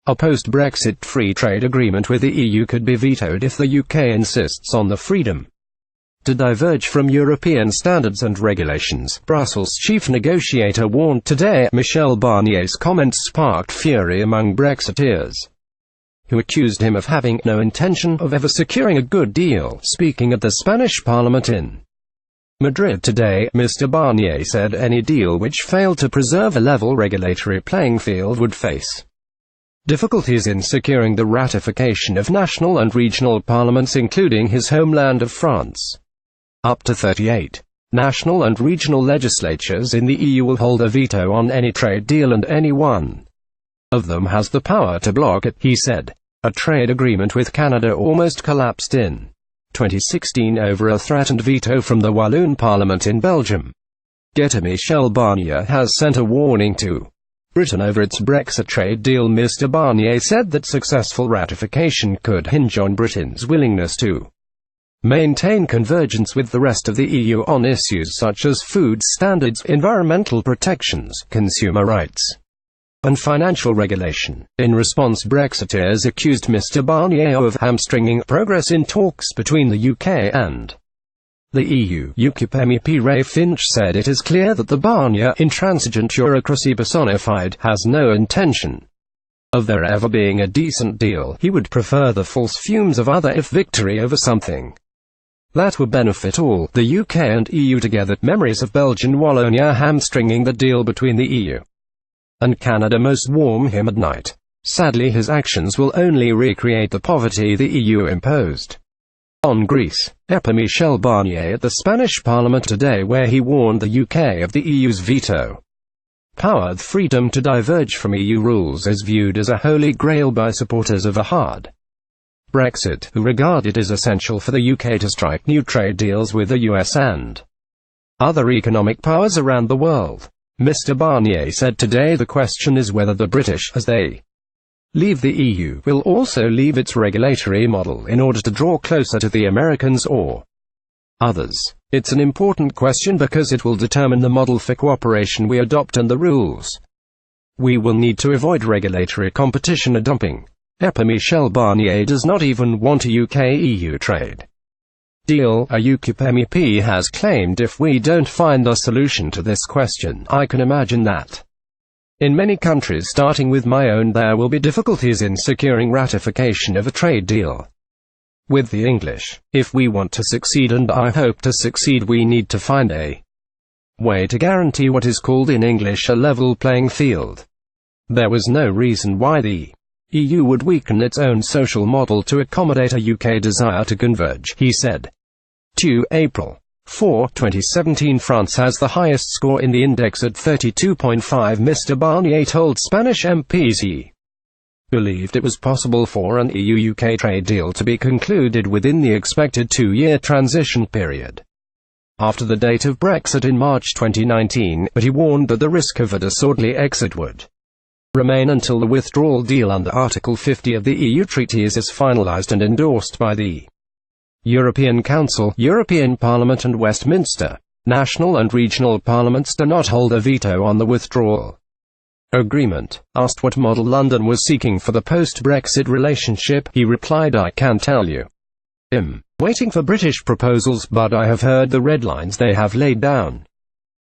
A post-Brexit free trade agreement with the EU could be vetoed if the UK insists on the freedom to diverge from European standards and regulations, Brussels chief negotiator warned today. Michel Barnier's comments sparked fury among Brexiteers, who accused him of having no intention of ever securing a good deal. Speaking at the Spanish Parliament in Madrid today, Mr. Barnier said any deal which failed to preserve a level regulatory playing field would face difficulties in securing the ratification of national and regional parliaments, including his homeland of France. Up to 38 national and regional legislatures in the EU will hold a veto on any trade deal, and any one of them has the power to block it, he said. A trade agreement with Canada almost collapsed in 2016 over a threatened veto from the Walloon Parliament in Belgium. Michel Barnier has sent a warning to Britain over its Brexit trade deal. Mr. Barnier said that successful ratification could hinge on Britain's willingness to maintain convergence with the rest of the EU on issues such as food standards, environmental protections, consumer rights, and financial regulation. In response, Brexiteers accused Mr. Barnier of hamstringing progress in talks between the UK and the EU. UKIP MEP Ray Finch said it is clear that the Barnier intransigent bureaucracy personified has no intention of there ever being a decent deal. He would prefer the false fumes of other if victory over something that would benefit all, the UK and EU together. Memories of Belgian Wallonia hamstringing the deal between the EU and Canada most warm him at night. Sadly, his actions will only recreate the poverty the EU imposed on Greece. Michel Barnier at the Spanish Parliament today, where he warned the UK of the EU's veto power. The freedom to diverge from EU rules is viewed as a holy grail by supporters of a hard Brexit, who regard it as essential for the UK to strike new trade deals with the US and other economic powers around the world. Mr. Barnier said today the question is whether the British, as they leave the EU, will also leave its regulatory model in order to draw closer to the Americans or others. It's an important question because it will determine the model for cooperation we adopt and the rules we will need to avoid regulatory competition and dumping. Michel Barnier does not even want a UK-EU trade deal, a UKIP MEP has claimed. If we don't find a solution to this question, I can imagine that in many countries, starting with my own, there will be difficulties in securing ratification of a trade deal with the English. If we want to succeed, and I hope to succeed, we need to find a way to guarantee what is called in English a level playing field. There was no reason why the EU would weaken its own social model to accommodate a UK desire to converge, he said. April 4, 2017. France has the highest score in the index at 32.5. Mr. Barnier told Spanish MPs he believed it was possible for an EU-UK trade deal to be concluded within the expected 2-year transition period after the date of Brexit in March 2019, but he warned that the risk of a disorderly exit would remain until the withdrawal deal under Article 50 of the EU treaties is finalised and endorsed by the European Council, European Parliament and Westminster. National and regional parliaments do not hold a veto on the withdrawal agreement. Asked what model London was seeking for the post-Brexit relationship, he replied, "I can't tell you. I'm waiting for British proposals, but I have heard the red lines they have laid down.